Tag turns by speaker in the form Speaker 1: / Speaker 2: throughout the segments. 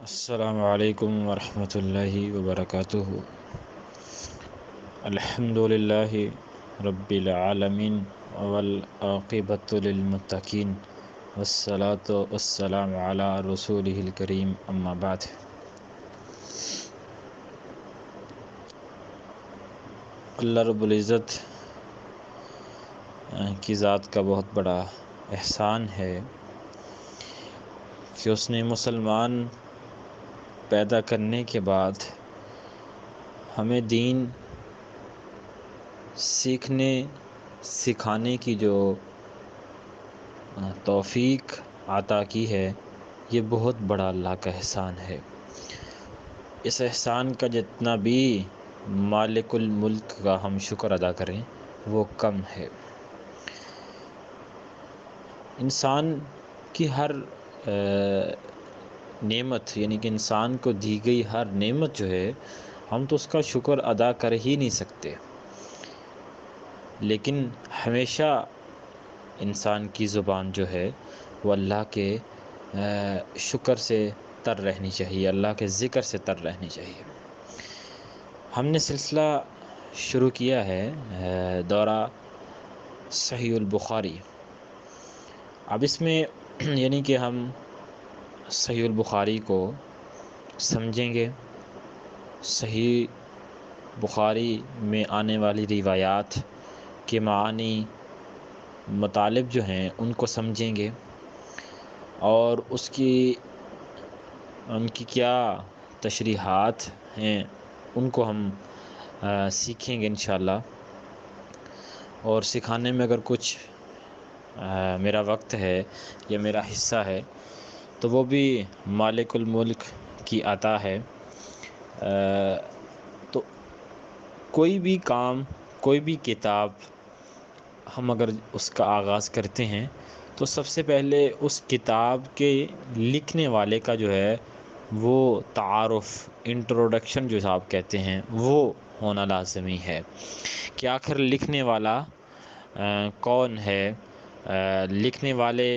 Speaker 1: السلام علیکم ورحمۃ اللہ وبرکاتہ۔ الحمد للہ رب العالمین والعاقبۃ للمتقین والصلاة والسلام علی رسولہ الکریم، اما بعد۔ اللہ رب العزت کی ذات کا بہت بڑا احسان ہے کہ اس نے مسلمان پیدا کرنے کے بعد ہمیں دین سیکھنے سکھانے کی جو توفیق عطا کی ہے، یہ بہت بڑا اللہ کا احسان ہے۔ اس احسان کا جتنا بھی مالک الملک کا ہم شکر ادا کریں وہ کم ہے۔ انسان کی ہر نعمت، یعنی کہ انسان کو دی گئی ہر نعمت جو ہے، ہم تو اس کا شکر ادا کر ہی نہیں سکتے، لیکن ہمیشہ انسان کی زبان جو ہے وہ اللہ کے شکر سے تر رہنی چاہیے، اللہ کے ذکر سے تر رہنی چاہیے۔ ہم نے سلسلہ شروع کیا ہے دورہ صحیح البخاری۔ اب اس میں یعنی کہ ہم صحیح البخاری کو سمجھیں گے، صحیح بخاری میں آنے والی روایات کے معانی مطالب جو ہیں ان کو سمجھیں گے، اور ان کی کیا تشریحات ہیں ان کو ہم سیکھیں گے انشاءاللہ۔ اور سکھانے میں اگر کچھ میرا وقت ہے یا میرا حصہ ہے تو وہ بھی مالک الملک کی عطا ہے۔ تو کوئی بھی کام، کوئی بھی کتاب ہم اگر اس کا آغاز کرتے ہیں تو سب سے پہلے اس کتاب کے لکھنے والے کا جو ہے وہ تعارف، انٹروڈکشن جو آپ کہتے ہیں، وہ ہونا لازمی ہے کہ آخر لکھنے والا کون ہے، لکھنے والے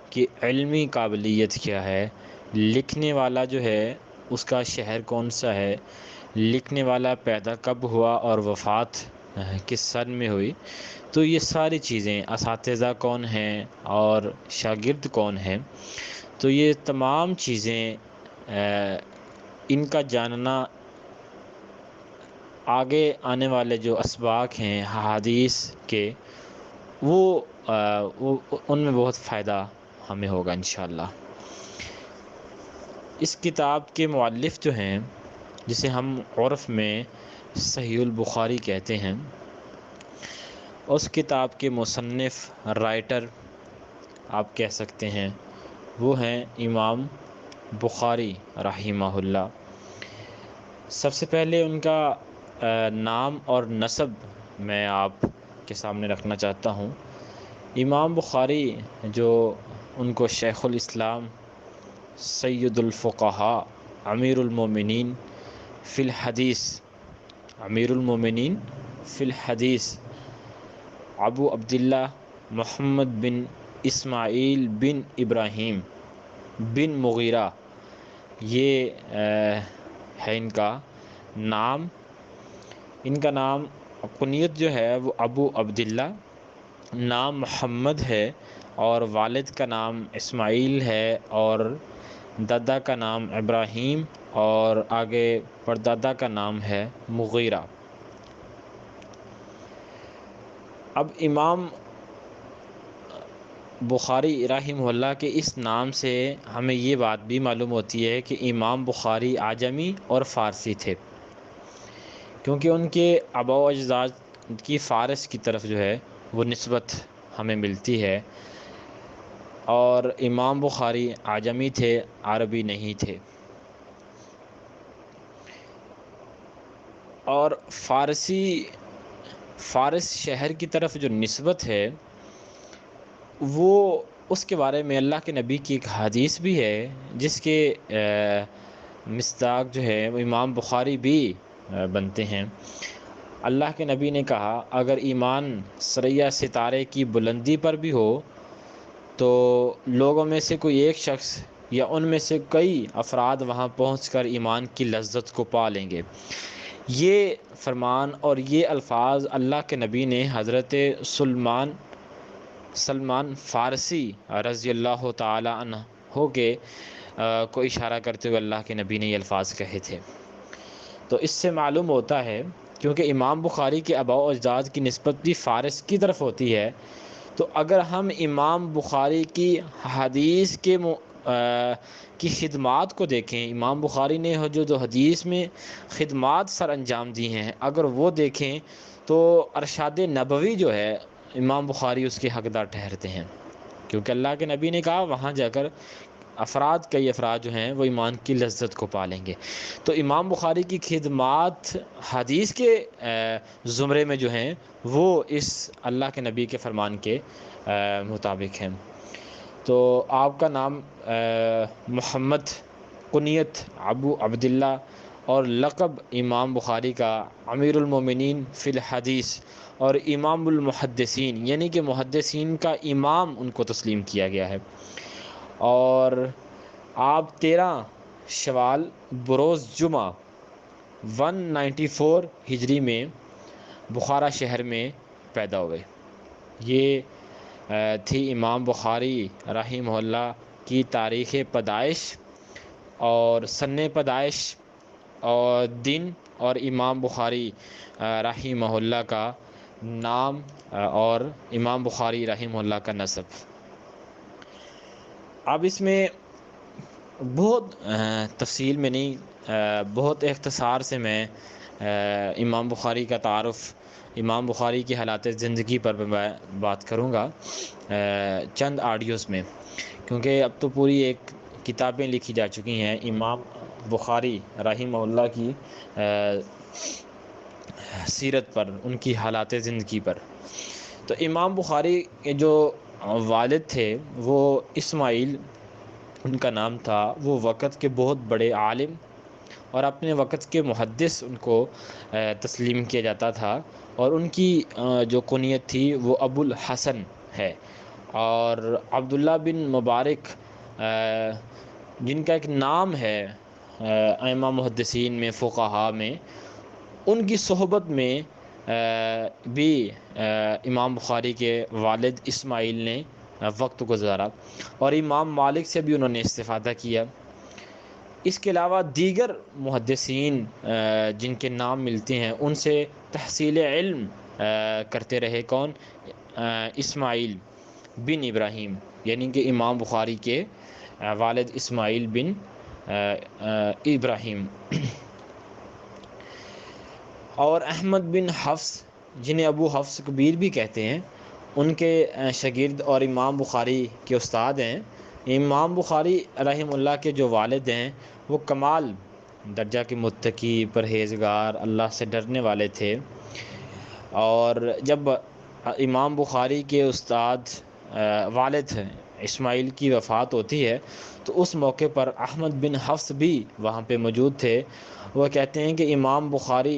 Speaker 1: کی علمی قابلیت کیا ہے، لکھنے والا جو ہے اس کا شہر کون سا ہے، لکھنے والا پیدا کب ہوا اور وفات کس سن میں ہوئی۔ تو یہ ساری چیزیں، اساتذہ کون ہیں اور شاگرد کون ہیں، تو یہ تمام چیزیں ان کا جاننا آگے آنے والے جو اسباق ہیں حدیث کے، وہ ان میں بہت فائدہ ہمیں ہوگا انشاءاللہ۔ اس کتاب کے مؤلف جو ہیں، جسے ہم عرف میں صحیح البخاری کہتے ہیں، اس کتاب کے مصنف، رائٹر آپ کہہ سکتے ہیں، وہ ہیں امام بخاری رحمہ اللہ۔ سب سے پہلے ان کا نام اور نسب میں آپ کے سامنے رکھنا چاہتا ہوں۔ امام بخاری جو ان کو شیخ الاسلام، سید الفقہاء، امیر المومنین فی الحدیث، امیر المومنین فی الحدیث ابو عبداللہ محمد بن اسماعیل بن ابراہیم بن مغیرہ، یہ ہے ان کا نام۔ ان کا نام کنیت جو ہے وہ ابو عبداللہ، نام محمد ہے، اور والد کا نام اسماعیل ہے، اور دادا کا نام ابراہیم، اور آگے پردادا کا نام ہے مغیرہ۔ اب امام بخاری رحمہ اللہ کے اس نام سے ہمیں یہ بات بھی معلوم ہوتی ہے کہ امام بخاری اعجمی اور فارسی تھے، کیونکہ ان کے آباء و اجداد کی فارس کی طرف جو ہے وہ نسبت ہمیں ملتی ہے، اور امام بخاری اعجمی تھے، عربی نہیں تھے۔ اور فارس شہر کی طرف جو نسبت ہے وہ اس کے بارے میں اللہ کے نبی کی ایک حدیث بھی ہے، جس کے مصداق جو ہے وہ امام بخاری بھی بنتے ہیں۔ اللہ کے نبی نے کہا، اگر ایمان ثریا ستارے کی بلندی پر بھی ہو تو لوگوں میں سے کوئی ایک شخص یا ان میں سے کئی افراد وہاں پہنچ کر ایمان کی لذت کو پا لیں گے۔ یہ فرمان اور یہ الفاظ اللہ کے نبی نے حضرت سلمان فارسی رضی اللہ تعالی عنہ کو اشارہ کرتے ہوئے اللہ کے نبی نے یہ الفاظ کہے تھے۔ تو اس سے معلوم ہوتا ہے، کیونکہ امام بخاری کے آباء و اجداد کی نسبت بھی فارس کی طرف ہوتی ہے، تو اگر ہم امام بخاری کی حدیث کی خدمات کو دیکھیں، امام بخاری نے جو حدیث میں خدمات سر انجام دی ہیں، اگر وہ دیکھیں تو ارشاد نبوی جو ہے امام بخاری اس کے حقدار ٹھہرتے ہیں، کیونکہ اللہ کے نبی نے کہا وہاں جا کر کئی افراد جو ہیں وہ ایمان کی لذت کو پالیں گے۔ تو امام بخاری کی خدمات حدیث کے زمرے میں جو ہیں وہ اس اللہ کے نبی کے فرمان کے مطابق ہیں۔ تو آپ کا نام محمد، کنیت ابو عبداللہ اور لقب امام بخاری کا امیر المومنین فی الحدیث اور امام المحدثین، یعنی کہ محدثین کا امام ان کو تسلیم کیا گیا ہے۔ اور آپ 13 شوال بروز جمعہ 194 ہجری میں بخارا شہر میں پیدا ہوئے۔ یہ تھی امام بخاری رحمہ اللہ کی تاریخ پیدائش اور سن پیدائش اور دن اور امام بخاری رحمہ اللہ کا نام اور امام بخاری رحمہ اللہ کا نسب۔ اب اس میں بہت تفصیل میں نہیں، بہت اختصار سے میں امام بخاری کا تعارف، امام بخاری کی حالات زندگی پر میں بات کروں گا چند آڈیوز میں، کیونکہ اب تو پوری ایک کتابیں لکھی جا چکی ہیں امام بخاری رحمہ اللہ کی سیرت پر، ان کی حالات زندگی پر۔ تو امام بخاری کے جو والد تھے وہ اسماعیل ان کا نام تھا، وہ وقت کے بہت بڑے عالم اور اپنے وقت کے محدث ان کو تسلیم کیا جاتا تھا، اور ان کی جو کنیت تھی وہ ابو الحسن ہے۔ اور عبداللہ بن مبارک جن کا ایک نام ہے ائمہ محدثین میں، فقہاء میں، ان کی صحبت میں بھی امام بخاری کے والد اسماعیل نے وقت گزارا، اور امام مالک سے بھی انہوں نے استفادہ کیا۔ اس کے علاوہ دیگر محدثین جن کے نام ملتے ہیں ان سے تحصیل علم کرتے رہے۔ کون؟ اسماعیل بن ابراہیم، یعنی کہ امام بخاری کے والد اسماعیل بن ابراہیم، اور احمد بن حفص جنہیں ابو حفص کبیر بھی کہتے ہیں، ان کے شاگرد اور امام بخاری کے استاد ہیں۔ امام بخاری رحمہ اللہ کے جو والد ہیں وہ کمال درجہ کے متقی، پرہیزگار، اللہ سے ڈرنے والے تھے۔ اور جب امام بخاری کے استاد والد اسماعیل کی وفات ہوتی ہے تو اس موقع پر احمد بن حفص بھی وہاں پہ موجود تھے۔ وہ کہتے ہیں کہ امام بخاری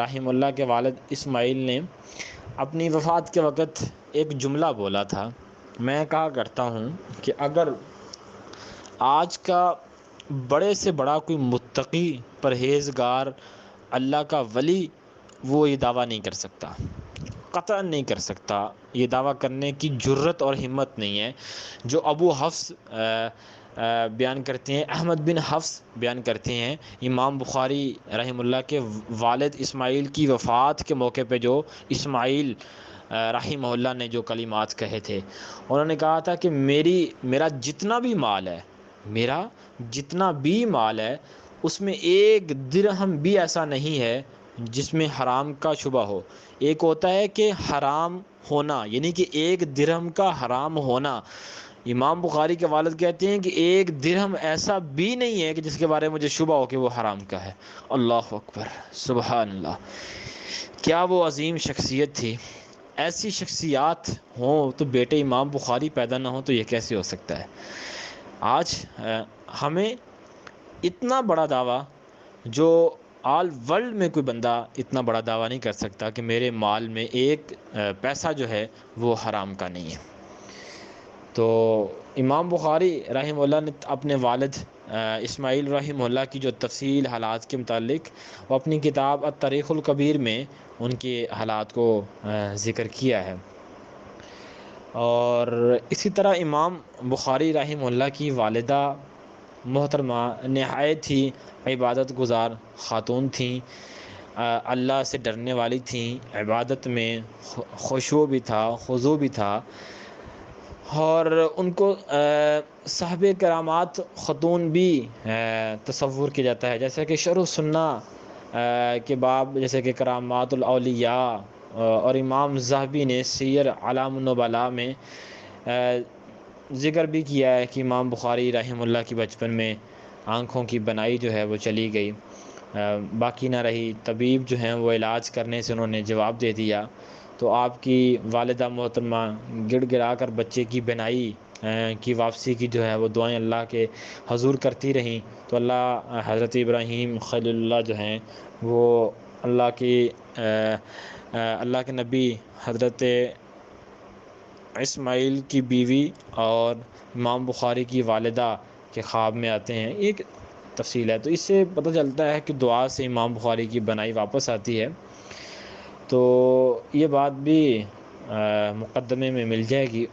Speaker 1: رحمہ اللہ کے والد اسماعیل نے اپنی وفات کے وقت ایک جملہ بولا تھا۔ میں کہا کرتا ہوں کہ اگر آج کا بڑے سے بڑا کوئی متقی، پرہیزگار، اللہ کا ولی، وہ یہ دعویٰ نہیں کر سکتا، قطعاً نہیں کر سکتا، یہ دعویٰ کرنے کی جرت اور ہمت نہیں ہے جو ابو حفص بیان کرتے ہیں، احمد بن حفص بیان کرتے ہیں۔ امام بخاری رحمہ اللہ کے والد اسماعیل کی وفات کے موقع پہ جو اسماعیل رحمہ اللہ نے جو کلمات کہے تھے، انہوں نے کہا تھا کہ میرا جتنا بھی مال ہے اس میں ایک درہم بھی ایسا نہیں ہے جس میں حرام کا شبہ ہو۔ ایک ہوتا ہے کہ حرام ہونا، یعنی کہ ایک درہم کا حرام ہونا۔ امام بخاری کے والد کہتے ہیں کہ ایک درہم ایسا بھی نہیں ہے کہ جس کے بارے میں مجھے شبہ ہو کہ وہ حرام کا ہے۔ اللہ اکبر، سبحان اللہ، کیا وہ عظیم شخصیت تھی۔ ایسی شخصیات ہوں تو بیٹے امام بخاری پیدا نہ ہوں تو یہ کیسے ہو سکتا ہے۔ آج ہمیں اتنا بڑا دعویٰ، جو آل ورلڈ میں کوئی بندہ اتنا بڑا دعویٰ نہیں کر سکتا کہ میرے مال میں ایک پیسہ جو ہے وہ حرام کا نہیں ہے۔ تو امام بخاری رحمہ اللہ نے اپنے والد اسماعیل رحمہ اللہ کی جو تفصیل حالات کے متعلق وہ اپنی کتاب التاریخ الکبیر میں ان کے حالات کو ذکر کیا ہے۔ اور اسی طرح امام بخاری رحمہ اللہ کی والدہ محترمہ نہایت ہی عبادت گزار خاتون تھیں، اللہ سے ڈرنے والی تھیں، عبادت میں خشوع بھی تھا، خضوع بھی تھا، اور ان کو صاحب کرامات خاتون بھی تصور کیا جاتا ہے، جیسا کہ شرح السنہ کے باب جیسے کہ کرامات الاولیاء اور امام ذہبی نے سیر اعلام النبلاء میں ذکر بھی کیا ہے کہ امام بخاری رحمہ اللہ کی بچپن میں آنکھوں کی بنائی جو ہے وہ چلی گئی، باقی نہ رہی، طبیب جو ہیں وہ علاج کرنے سے انہوں نے جواب دے دیا، تو آپ کی والدہ محترمہ گڑ گڑا کر بچے کی بنائی کی واپسی کی جو ہے وہ دعائیں اللہ کے حضور کرتی رہیں، تو اللہ حضرت ابراہیم خلیل اللہ جو ہیں وہ اللہ کے نبی حضرت اسماعیل کی بیوی اور امام بخاری کی والدہ کے خواب میں آتے ہیں۔ ایک تفصیل ہے، تو اس سے پتہ چلتا ہے کہ دعا سے امام بخاری کی بنائی واپس آتی ہے۔ تو یہ بات بھی مقدمے میں مل جائے گی۔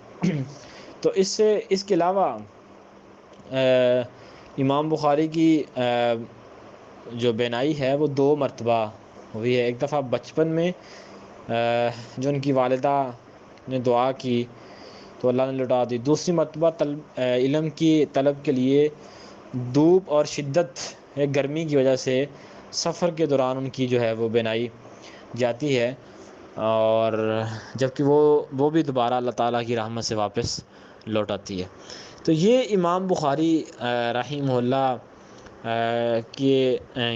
Speaker 1: تو اس کے علاوہ امام بخاری کی جو بینائی ہے وہ 2 مرتبہ ہوئی ہے۔ ایک دفعہ بچپن میں جو ان کی والدہ نے دعا کی تو اللہ نے لٹا دی، دوسری مرتبہ علم کی طلب کے لیے دھوپ اور شدت گرمی کی وجہ سے سفر کے دوران ان کی جو ہے وہ بینائی جاتی ہے، اور جبکہ وہ بھی دوبارہ اللہ تعالیٰ کی رحمت سے واپس لوٹ آتی ہے۔ تو یہ امام بخاری رحمہ اللہ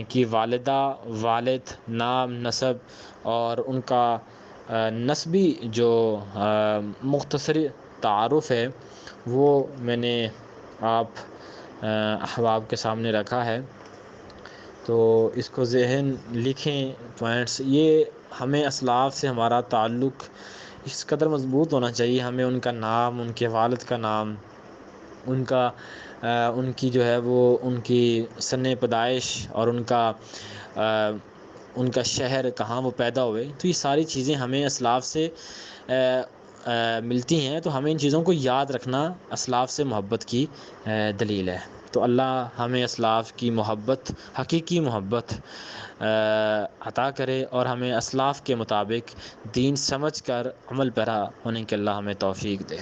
Speaker 1: کی والدہ، والد، نام، نسب اور ان کا نسبی جو مختصر تعارف ہے وہ میں نے آپ احباب کے سامنے رکھا ہے، تو اس کو ذہن لکھیں پوائنٹس۔ یہ ہمیں اسلاف سے ہمارا تعلق اس قدر مضبوط ہونا چاہیے، ہمیں ان کا نام، ان کے والد کا نام، ان کی جو ہے وہ ان کی سن پیدائش اور ان کا شہر کہاں وہ پیدا ہوئے، تو یہ ساری چیزیں ہمیں اسلاف سے ملتی ہیں، تو ہمیں ان چیزوں کو یاد رکھنا اسلاف سے محبت کی دلیل ہے۔ تو اللہ ہمیں اسلاف کی محبت، حقیقی محبت عطا کرے، اور ہمیں اسلاف کے مطابق دین سمجھ کر عمل پیرا ہونے کے اللہ ہمیں توفیق دے۔